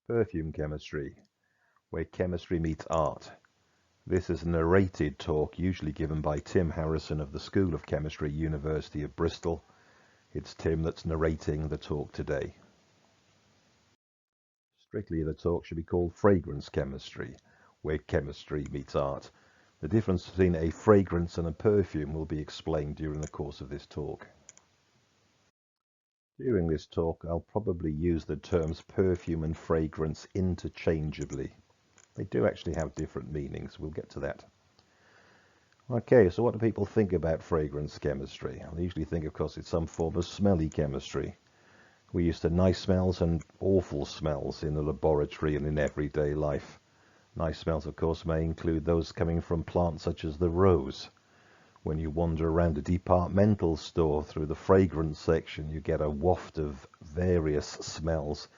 Perfume Chemistry, where chemistry meets art. This is a narrated talk usually given by Tim Harrison of the School of Chemistry, University of Bristol. It's Tim that's narrating the talk today. Strictly, the talk should be called Fragrance Chemistry, where chemistry meets art. The difference between a fragrance and a perfume will be explained during the course of this talk. During this talk, I'll probably use the terms perfume and fragrance interchangeably. They do actually have different meanings. We'll get to that. Okay, so what do people think about fragrance chemistry? They usually think, of course, it's some form of smelly chemistry. We're used to nice smells and awful smells in the laboratory and in everyday life. Nice smells, of course, may include those coming from plants such as the rose. When you wander around a departmental store through the fragrance section, you get a waft of various smells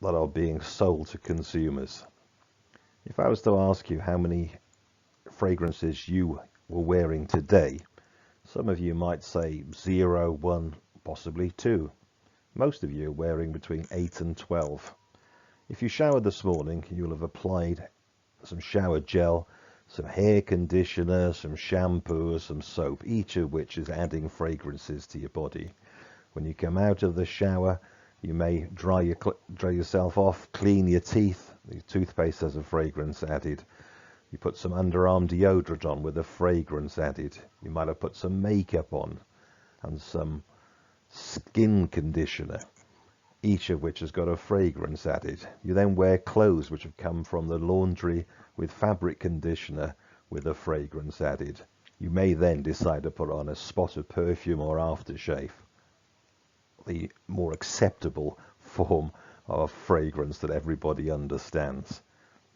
that are being sold to consumers. If I was to ask you how many fragrances you were wearing today, some of you might say 0, 1, possibly 2. Most of you are wearing between 8 and 12. If you showered this morning, you'll have applied some shower gel, some hair conditioner, some shampoo, some soap, each of which is adding fragrances to your body. When you come out of the shower, you may dry yourself off, clean your teeth. The toothpaste has a fragrance added. You put some underarm deodorant on with a fragrance added. You might have put some makeup on and some skin conditioner, each of which has got a fragrance added. You then wear clothes which have come from the laundry with fabric conditioner with a fragrance added. You may then decide to put on a spot of perfume or aftershave, the more acceptable form of fragrance that everybody understands.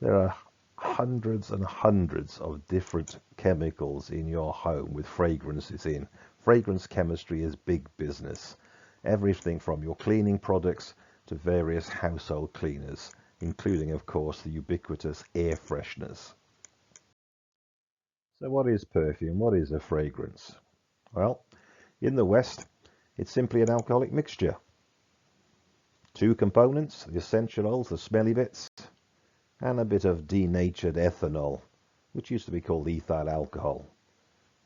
There are hundreds and hundreds of different chemicals in your home with fragrances in. Fragrance chemistry is big business. Everything from your cleaning products to various household cleaners, including, of course, the ubiquitous air fresheners. So what is perfume? What is a fragrance? Well, in the West, it's simply an alcoholic mixture. 2 components, the essential oils, the smelly bits, and a bit of denatured ethanol, which used to be called ethyl alcohol.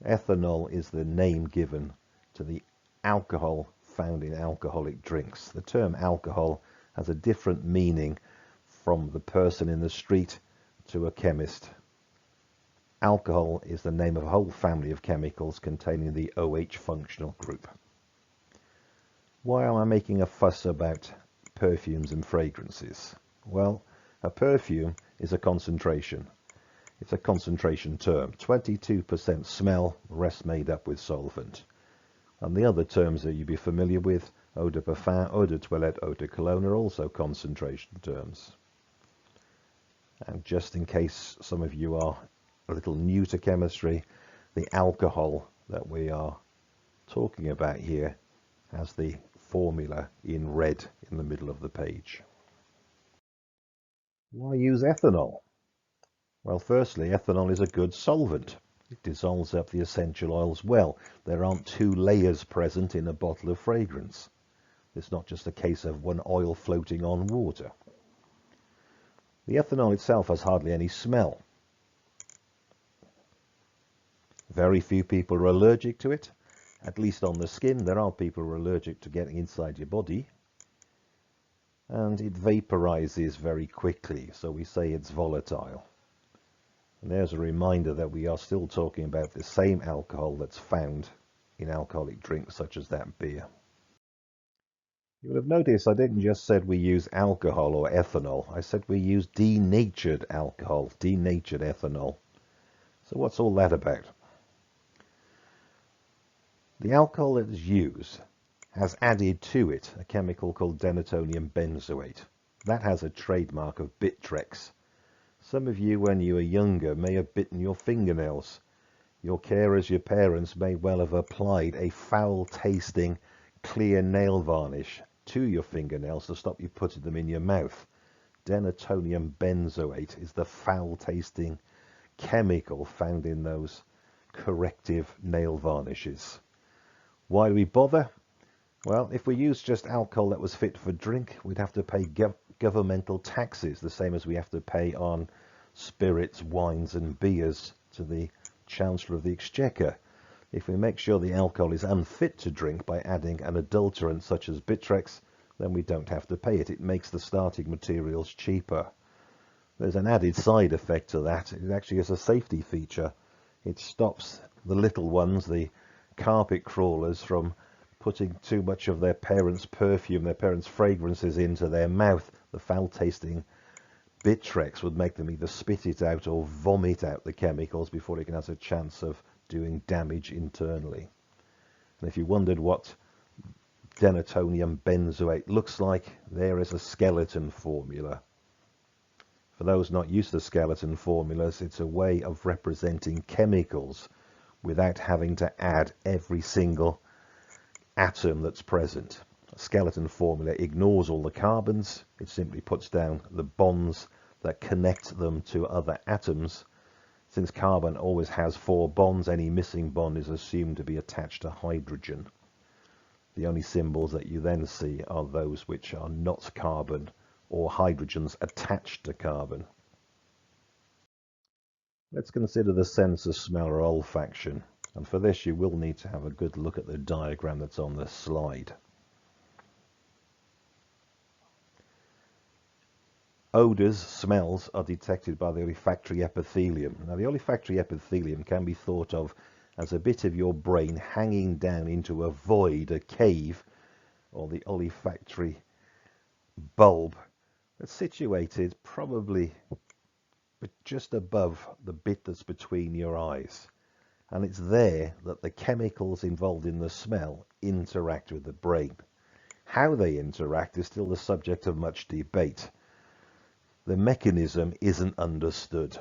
Ethanol is the name given to the alcohol found in alcoholic drinks. The term alcohol has a different meaning from the person in the street to a chemist. Alcohol is the name of a whole family of chemicals containing the OH functional group. Why am I making a fuss about perfumes and fragrances? Well, a perfume is a concentration. It's a concentration term. 22% smell, the rest made up with solvent. And the other terms that you'd be familiar with, eau de parfum, eau de toilette, eau de cologne, are also concentration terms. And just in case some of you are a little new to chemistry, the alcohol that we are talking about here has the formula in red in the middle of the page. Why use ethanol? Well, firstly, ethanol is a good solvent. It dissolves up the essential oils well. There aren't 2 layers present in a bottle of fragrance. It's not just a case of one oil floating on water. The ethanol itself has hardly any smell. Very few people are allergic to it, at least on the skin. There are people who are allergic to getting inside your body. And it vaporizes very quickly, so we say it's volatile. And there's a reminder that we are still talking about the same alcohol that's found in alcoholic drinks such as that beer. You will have noticed I didn't just say we use alcohol or ethanol. I said we use denatured alcohol, denatured ethanol. So what's all that about? The alcohol that is used has added to it a chemical called denatonium benzoate. That has a trademark of Bittrex. Some of you, when you were younger, may have bitten your fingernails. Your carers, your parents, may well have applied a foul-tasting, clear nail varnish to your fingernails to stop you putting them in your mouth. Denatonium benzoate is the foul-tasting chemical found in those corrective nail varnishes. Why do we bother? Well, if we used just alcohol that was fit for drink, we'd have to pay governmental taxes, the same as we have to pay on spirits, wines and beers to the Chancellor of the Exchequer. If we make sure the alcohol is unfit to drink by adding an adulterant such as Bitrex, then we don't have to pay it. It makes the starting materials cheaper. There's an added side effect to that. It actually is a safety feature. It stops the little ones, the carpet crawlers, from putting too much of their parents' perfume, their parents' fragrances into their mouth. The foul-tasting Bitrex would make them either spit it out or vomit out the chemicals before it has a chance of doing damage internally. And if you wondered what denatonium benzoate looks like, there is a skeleton formula. For those not used to skeleton formulas, it's a way of representing chemicals without having to add every single atom that's present. A skeleton formula ignores all the carbons. It simply puts down the bonds that connect them to other atoms. Since carbon always has 4 bonds, any missing bond is assumed to be attached to hydrogen. The only symbols that you then see are those which are not carbon or hydrogens attached to carbon. Let's consider the sense of smell or olfaction. And for this, you will need to have a good look at the diagram that's on the slide. Odours, smells, are detected by the olfactory epithelium. Now, the olfactory epithelium can be thought of as a bit of your brain hanging down into a void, a cave, or the olfactory bulb that's situated probably just above the bit that's between your eyes. And it's there that the chemicals involved in the smell interact with the brain. How they interact is still the subject of much debate. The mechanism isn't understood.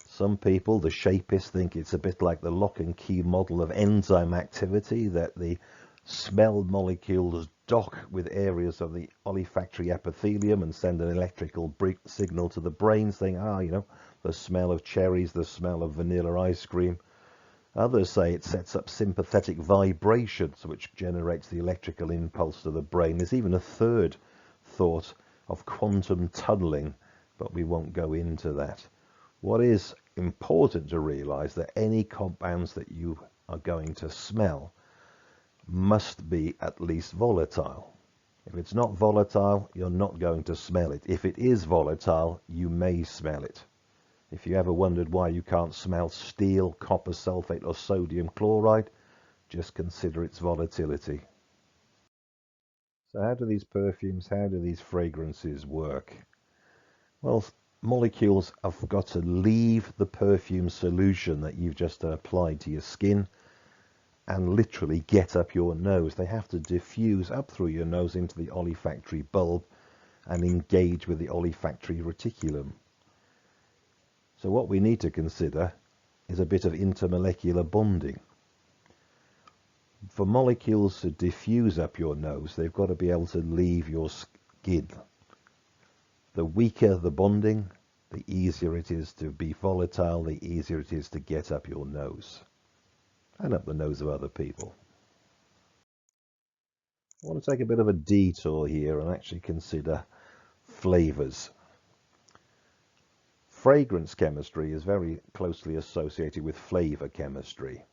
Some people, the shapists, think it's a bit like the lock and key model of enzyme activity, that the smell molecules dock with areas of the olfactory epithelium and send an electrical signal to the brain saying, the smell of cherries, the smell of vanilla ice cream. Others say it sets up sympathetic vibrations, which generates the electrical impulse to the brain. There's even a third thought of quantum tunneling, but we won't go into that. What is important to realize that any compounds that you are going to smell must be at least volatile. If it's not volatile, you're not going to smell it. If it is volatile, you may smell it. If you ever wondered why you can't smell steel, copper sulfate or sodium chloride, just consider its volatility. So how do these perfumes, how do these fragrances work? Well, molecules have got to leave the perfume solution that you've just applied to your skin and literally get up your nose. They have to diffuse up through your nose into the olfactory bulb and engage with the olfactory reticulum. So what we need to consider is a bit of intermolecular bonding. For molecules to diffuse up your nose, they've got to be able to leave your skin. The weaker the bonding, the easier it is to be volatile, the easier it is to get up your nose and up the nose of other people. I want to take a bit of a detour here and actually consider flavors. Fragrance chemistry is very closely associated with flavor chemistry.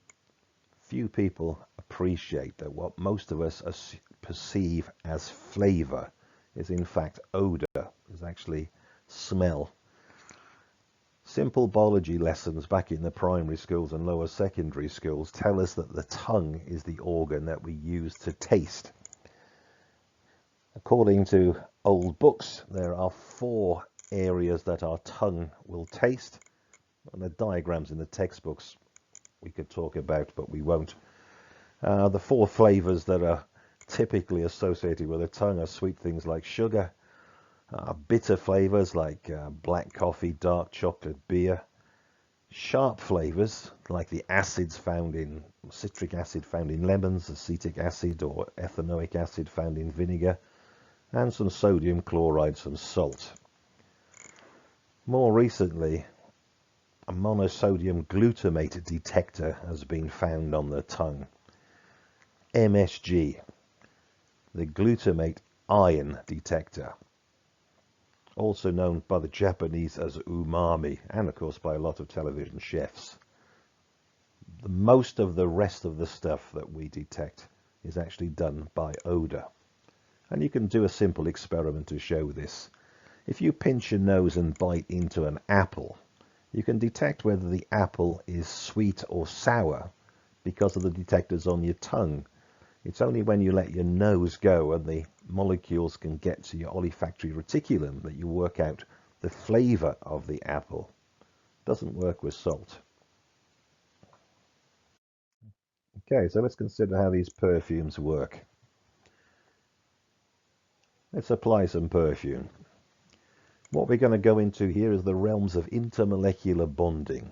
Few people appreciate that what most of us perceive as flavor is in fact odor, is actually smell. Simple biology lessons back in the primary schools and lower secondary schools tell us that the tongue is the organ that we use to taste. According to old books, there are 4 areas that our tongue will taste, and the diagrams in the textbooks we could talk about, but we won't. The 4 flavors that are typically associated with the tongue are sweet things like sugar, bitter flavors like black coffee, dark chocolate, beer, sharp flavors like the acids found in citric acid found in lemons, acetic acid or ethanoic acid found in vinegar, and some sodium chloride, some salt. More recently, a monosodium glutamate detector has been found on the tongue. MSG, the glutamate ion detector. also known by the Japanese as umami, and of course by a lot of television chefs. Most of the rest of the stuff that we detect is actually done by odor. And you can do a simple experiment to show this. If you pinch your nose and bite into an apple, you can detect whether the apple is sweet or sour because of the detectors on your tongue. It's only when you let your nose go and the molecules can get to your olfactory reticulum that you work out the flavor of the apple. Doesn't work with salt. Okay, so let's consider how these perfumes work. Let's apply some perfume. What we're going to go into here is the realms of intermolecular bonding.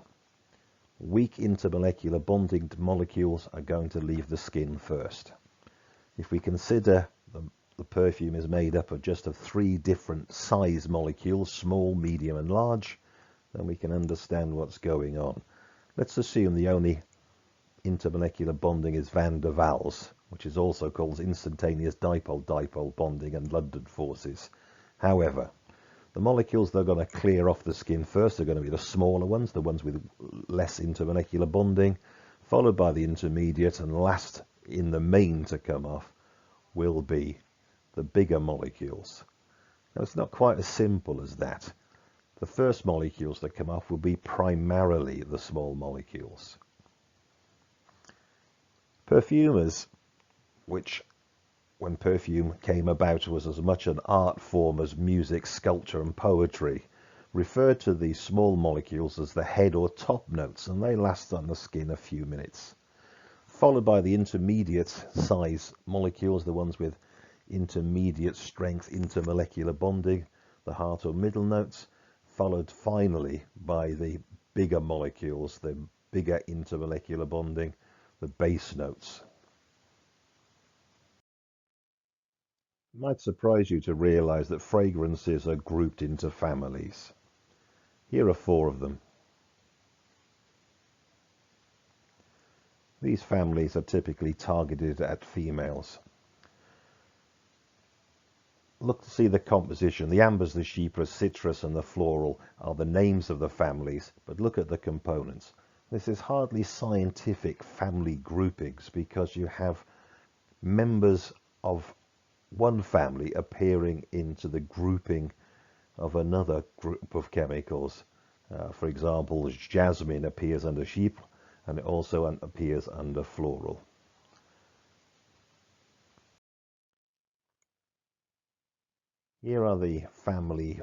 Weak intermolecular bonding molecules are going to leave the skin first. If we consider the perfume is made up of just of 3 different size molecules, small, medium and large, then we can understand what's going on. Let's assume the only intermolecular bonding is van der Waals, which is also called instantaneous dipole-dipole bonding and London forces. However, the molecules that are going to clear off the skin first are going to be the smaller ones, the ones with less intermolecular bonding, followed by the intermediate, and last in the main to come off will be the bigger molecules. Now, it's not quite as simple as that. The first molecules that come off will be primarily the small molecules. Perfumers, which when perfume came about was as much an art form as music, sculpture and poetry, referred to these small molecules as the head or top notes, and they last on the skin a few minutes. Followed by the intermediate size molecules, the ones with intermediate strength intermolecular bonding, the heart or middle notes, followed finally by the bigger molecules, the bigger intermolecular bonding, the base notes. It might surprise you to realize that fragrances are grouped into families. Here are 4 of them. These families are typically targeted at females. Look to see the composition. The ambers, the chypre, citrus and the floral are the names of the families, but look at the components. This is hardly scientific family groupings because you have members of one family appearing into the grouping of another group of chemicals. For example, jasmine appears under chypre and it also appears under floral. Here are the family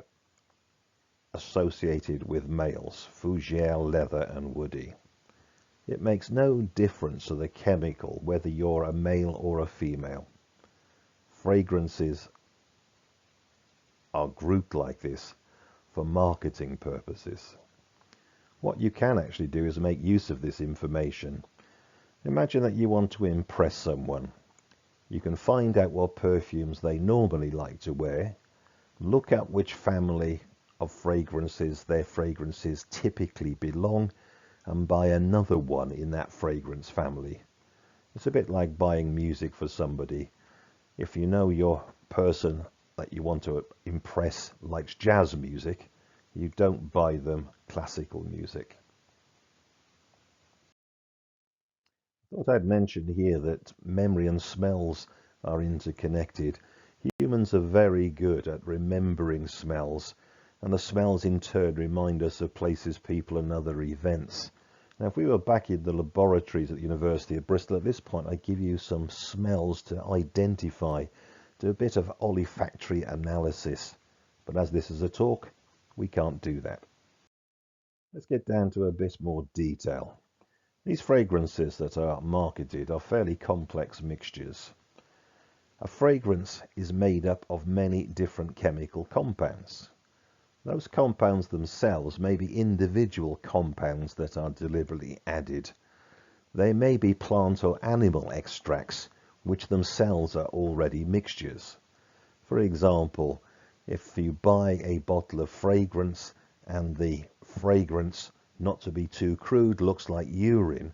associated with males: fougere, leather and woody. It makes no difference to the chemical whether you're a male or a female. Fragrances are grouped like this for marketing purposes. What you can actually do is make use of this information. Imagine that you want to impress someone. You can find out what perfumes they normally like to wear, look at which family of fragrances their fragrances typically belong, and buy another one in that fragrance family. It's a bit like buying music for somebody. If you know your person that you want to impress likes jazz music, you don't buy them classical music. I thought I'd mention here that memory and smells are interconnected. Humans are very good at remembering smells, and the smells in turn remind us of places, people and other events. Now, if we were back in the laboratories at the University of Bristol at this point, I'd give you some smells to identify, do a bit of olfactory analysis. But as this is a talk, we can't do that. Let's get down to a bit more detail. These fragrances that are marketed are fairly complex mixtures. A fragrance is made up of many different chemical compounds. Those compounds themselves may be individual compounds that are deliberately added. They may be plant or animal extracts, which themselves are already mixtures. For example, if you buy a bottle of fragrance and the fragrance, not to be too crude, looks like urine,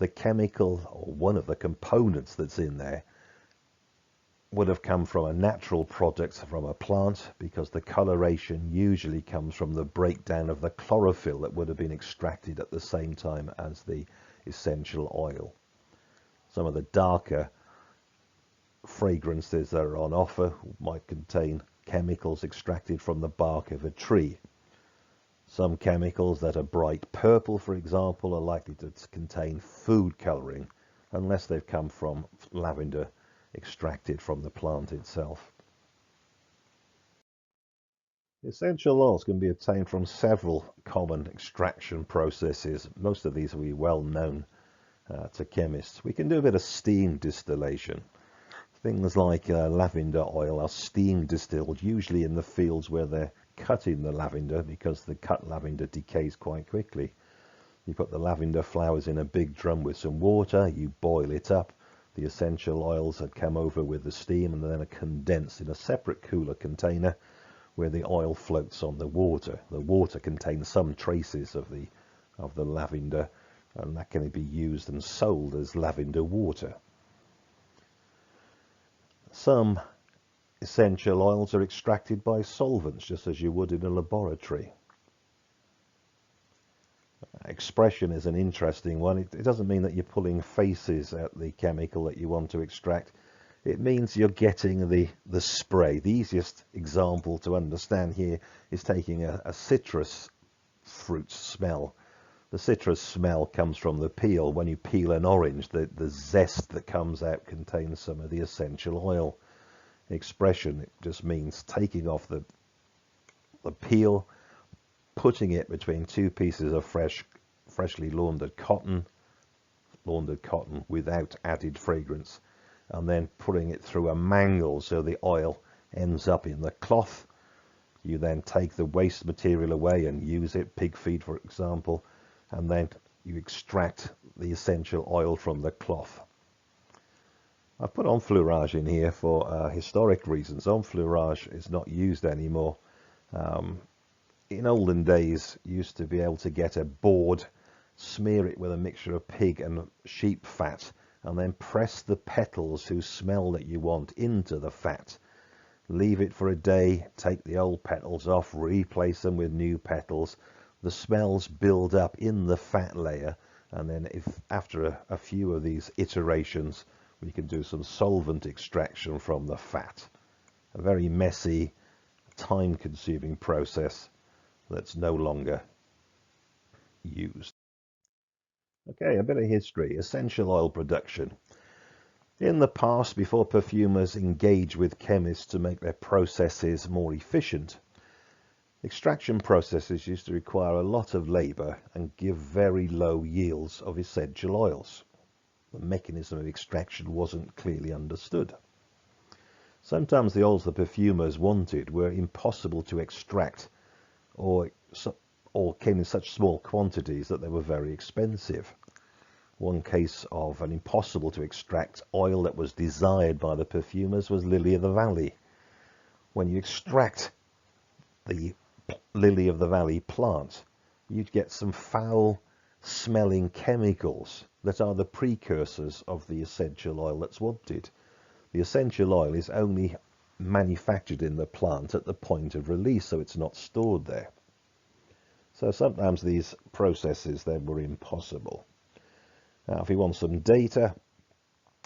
the chemical or one of the components that's in there would have come from a natural product from a plant, because the coloration usually comes from the breakdown of the chlorophyll that would have been extracted at the same time as the essential oil. Some of the darker fragrances that are on offer might contain chemicals extracted from the bark of a tree. Some chemicals that are bright purple, for example, are likely to contain food coloring, unless they've come from lavender extracted from the plant itself. Essential oils can be obtained from several common extraction processes. Most of these will be well known to chemists. We can do a bit of steam distillation. Things like lavender oil are steam distilled, usually in the fields where they're cutting the lavender, because the cut lavender decays quite quickly. You put the lavender flowers in a big drum with some water, you boil it up, the essential oils that come over with the steam and then are condensed in a separate cooler container where the oil floats on the water. The water contains some traces of the lavender, and that can be used and sold as lavender water. Some essential oils are extracted by solvents, just as you would in a laboratory. Expression is an interesting one. It doesn't mean that you're pulling faces at the chemical that you want to extract. It means you're getting the spray. The easiest example to understand here is taking a citrus fruit smell. The citrus smell comes from the peel. When you peel an orange, the zest that comes out contains some of the essential oil. Expression, it just means taking off the peel, putting it between two pieces of freshly laundered cotton without added fragrance, and then putting it through a mangle so the oil ends up in the cloth. You then take the waste material away and use it, pig feed for example, and then you extract the essential oil from the cloth. I've put enfleurage in here for historic reasons. Enfleurage is not used anymore. In olden days, you used to be able to get a board, smear it with a mixture of pig and sheep fat, and then press the petals whose smell that you want into the fat. Leave it for a day, take the old petals off, replace them with new petals. The smells build up in the fat layer, and then if after a few of these iterations, we can do some solvent extraction from the fat. A very messy, time-consuming process that's no longer used. Okay, a bit of history. Essential oil production. In the past, before perfumers engaged with chemists to make their processes more efficient, extraction processes used to require a lot of labor and give very low yields of essential oils. The mechanism of extraction wasn't clearly understood. Sometimes the oils the perfumers wanted were impossible to extract, or came in such small quantities that they were very expensive. One case of an impossible to extract oil that was desired by the perfumers was lily of the valley. When you extract the lily of the valley plant, you'd get some foul smelling chemicals that are the precursors of the essential oil that's wanted. The essential oil is only manufactured in the plant at the point of release, so it's not stored there. So sometimes these processes then were impossible. Now, if we want some data,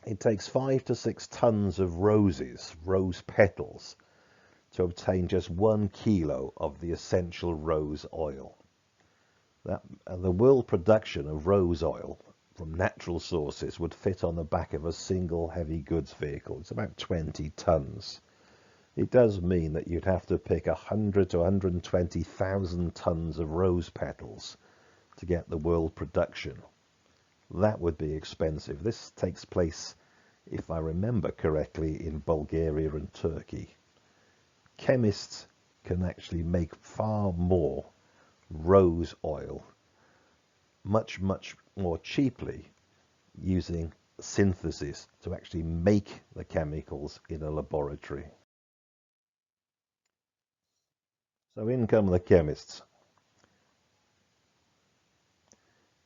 it takes 5 to 6 tons of rose petals, to obtain just 1 kilo of the essential rose oil. The world production of rose oil from natural sources would fit on the back of a single heavy goods vehicle. It's about 20 tons. It does mean that you'd have to pick 100 to 120,000 tons of rose petals to get the world production. That would be expensive. This takes place, if I remember correctly, in Bulgaria and Turkey. Chemists can actually make far more rose oil much more cheaply using synthesis to actually make the chemicals in a laboratory. So in come the chemists.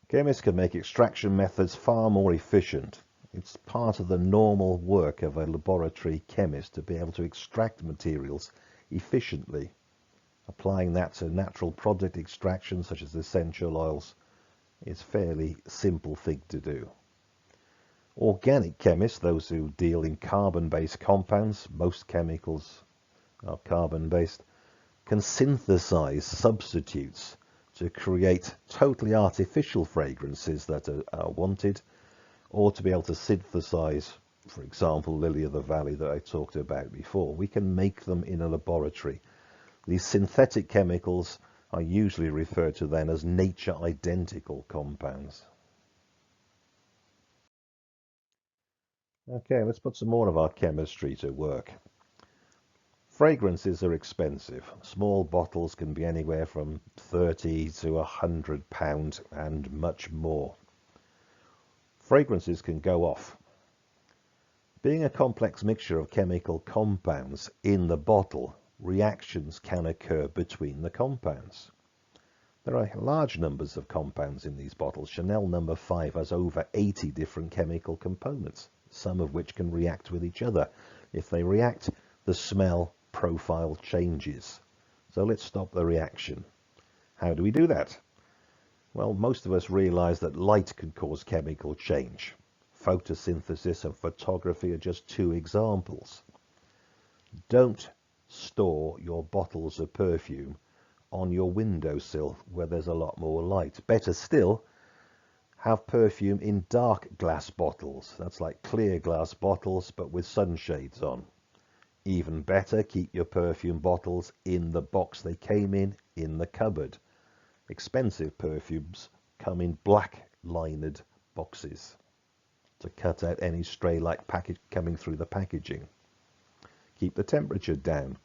Chemists can make extraction methods far more efficient. It's part of the normal work of a laboratory chemist to be able to extract materials efficiently. Applying that to natural product extraction, such as essential oils, is a fairly simple thing to do. Organic chemists, those who deal in carbon-based compounds, most chemicals are carbon-based, can synthesize substitutes to create totally artificial fragrances that are wanted, or to be able to synthesize, for example, lily of the valley that I talked about before. We can make them in a laboratory. These synthetic chemicals are usually referred to then as nature identical compounds. Okay, let's put some more of our chemistry to work. Fragrances are expensive. Small bottles can be anywhere from £30 to £100 and much more. Fragrances can go off. Being a complex mixture of chemical compounds in the bottle, reactions can occur between the compounds. There are large numbers of compounds in these bottles. Chanel No. 5 has over 80 different chemical components, some of which can react with each other. If they react, the smell profile changes. So let's stop the reaction. How do we do that? Well, most of us realize that light can cause chemical change. Photosynthesis and photography are just two examples. Don't store your bottles of perfume on your windowsill where there's a lot more light. Better still, have perfume in dark glass bottles. That's like clear glass bottles, but with sunshades on. Even better, keep your perfume bottles in the box they came in the cupboard. Expensive perfumes come in black lined boxes to cut out any stray light coming through the packaging. Keep the temperature down.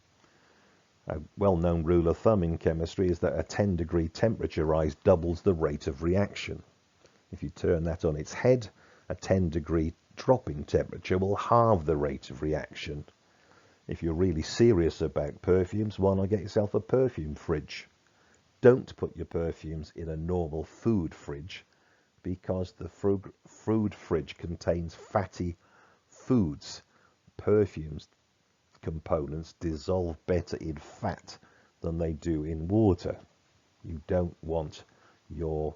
A well-known rule of thumb in chemistry is that a 10-degree temperature rise doubles the rate of reaction. If you turn that on its head, a 10-degree drop in temperature will halve the rate of reaction. If you're really serious about perfumes, why not get yourself a perfume fridge? Don't put your perfumes in a normal food fridge, because the food fridge contains fatty foods. Perfumes components dissolve better in fat than they do in water. You don't want your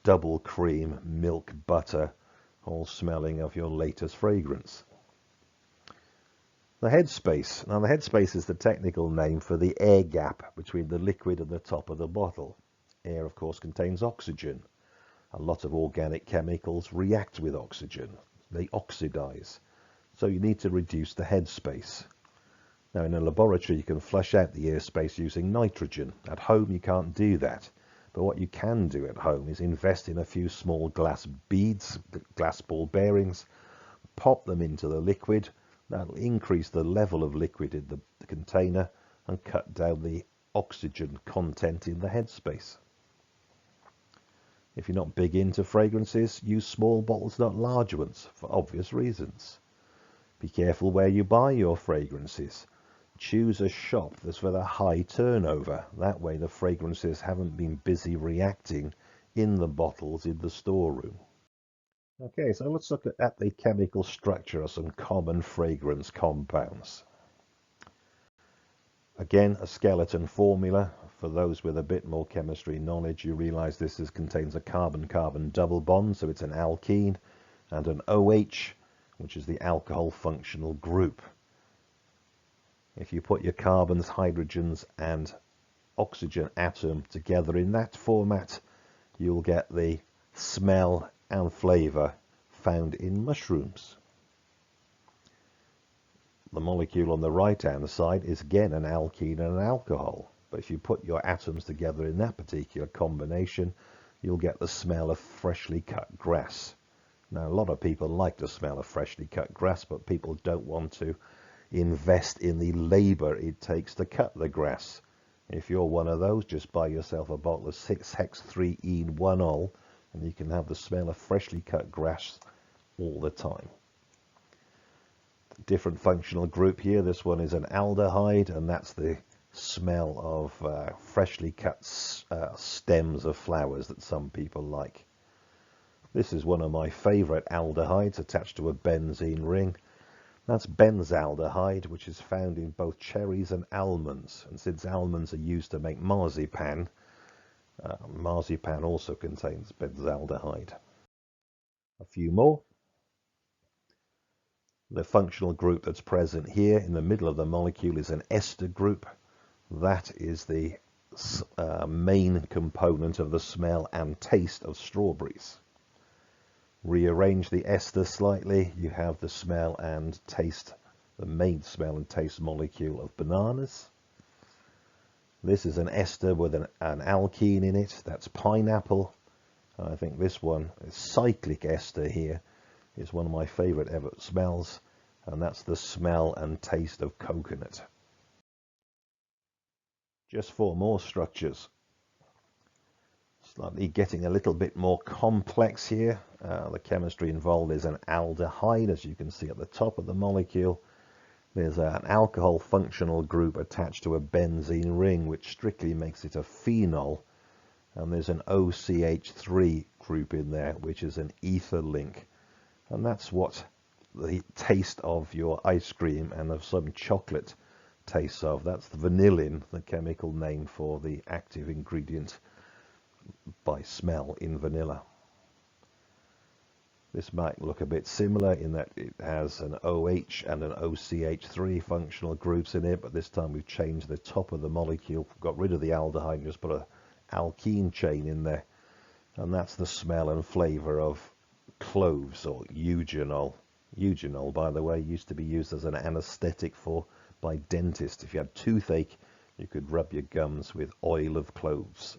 double cream milk butter all smelling of your latest fragrance. The headspace. Now, the headspace is the technical name for the air gap between the liquid and the top of the bottle. Air, of course, contains oxygen. A lot of organic chemicals react with oxygen. They oxidize. So you need to reduce the headspace. Now, in a laboratory, you can flush out the airspace using nitrogen. At home, you can't do that. But what you can do at home is invest in a few small glass beads, glass ball bearings, pop them into the liquid. That'll increase the level of liquid in the container and cut down the oxygen content in the headspace. If you're not big into fragrances, use small bottles, not large ones, for obvious reasons. Be careful where you buy your fragrances. Choose a shop that's with a high turnover. That way the fragrances haven't been busy reacting in the bottles in the storeroom. Okay, so let's look at the chemical structure of some common fragrance compounds. Again, a skeleton formula. For those with a bit more chemistry knowledge, you realize this contains a carbon-carbon double bond, so it's an alkene, and an OH, which is the alcohol functional group. If you put your carbons, hydrogens, and oxygen atom together in that format, you'll get the smell and flavor found in mushrooms. The molecule on the right hand side is again an alkene and an alcohol, but if you put your atoms together in that particular combination, you'll get the smell of freshly cut grass. Now, a lot of people like the smell of freshly cut grass, but people don't want to invest in the labor it takes to cut the grass. If you're one of those, just buy yourself a bottle of 6-hex-3-enol and you can have the smell of freshly cut grass all the time. Different functional group here. This one is an aldehyde, and that's the smell of freshly cut stems of flowers that some people like. This is one of my favorite aldehydes attached to a benzene ring. That's benzaldehyde, which is found in both cherries and almonds. And since almonds are used to make marzipan, marzipan also contains benzaldehyde. A few more. The functional group that's present here in the middle of the molecule is an ester group. That is the main component of the smell and taste of strawberries. Rearrange the ester slightly, you have the smell and taste, the main smell and taste molecule of bananas. This is an ester with an alkene in it, that's pineapple. I think this one is cyclic ester here, is one of my favorite ever smells, and that's the smell and taste of coconut. Just 4 more structures. Slightly getting a little bit more complex here. The chemistry involved is an aldehyde, as you can see at the top of the molecule. There's an alcohol functional group attached to a benzene ring, which strictly makes it a phenol. And there's an OCH3 group in there, which is an ether link. And that's what the taste of your ice cream and of some chocolate tastes of. That's the vanillin, the chemical name for the active ingredient by smell in vanilla. This might look a bit similar in that it has an OH and an OCH3 functional groups in it, but this time we've changed the top of the molecule, got rid of the aldehyde and just put an alkene chain in there, and that's the smell and flavor of cloves or eugenol. Eugenol, by the way, used to be used as an anesthetic by dentists. If you had toothache, you could rub your gums with oil of cloves.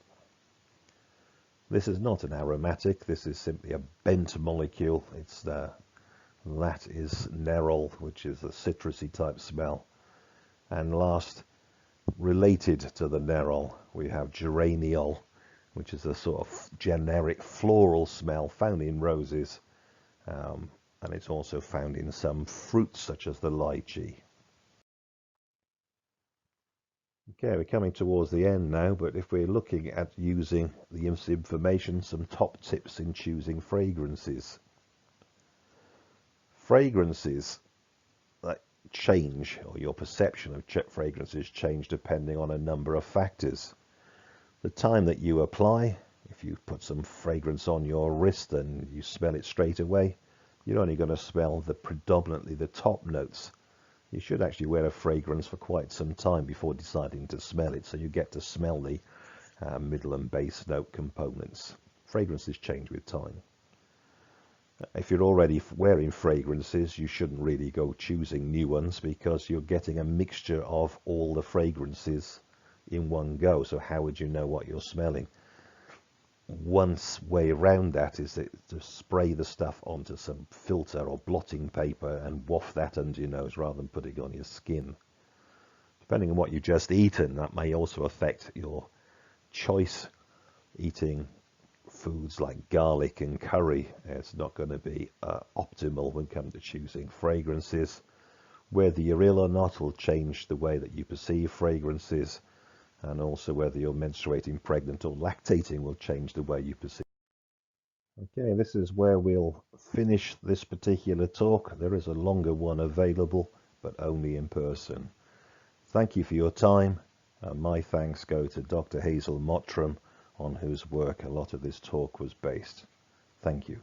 This is not an aromatic, this is simply a bent molecule. It's that is nerol, which is a citrusy type smell. And last, related to the nerol, we have geraniol, which is a sort of generic floral smell found in roses, and it's also found in some fruits such as the lychee. Okay, we're coming towards the end now, but if we're looking at using this information, some top tips in choosing fragrances. Fragrances that change, or your perception of fragrances change depending on a number of factors. The time that you apply, if you put some fragrance on your wrist and you smell it straight away, you're only going to smell predominantly the top notes. You should actually wear a fragrance for quite some time before deciding to smell it, so you get to smell the middle and base note components. Fragrances change with time. If you're already wearing fragrances, you shouldn't really go choosing new ones, because you're getting a mixture of all the fragrances in one go. So how would you know what you're smelling? One way around that is to spray the stuff onto some filter or blotting paper and waft that under your nose rather than putting it on your skin. Depending on what you've just eaten, that may also affect your choice. Eating foods like garlic and curry, it's not going to be optimal when it comes to choosing fragrances. Whether you're ill or not will change the way that you perceive fragrances. And also whether you're menstruating, pregnant or lactating will change the way you perceive. Okay, this is where we'll finish this particular talk. There is a longer one available, but only in person. Thank you for your time. My thanks go to Dr. Hazel Mottram, on whose work a lot of this talk was based. Thank you.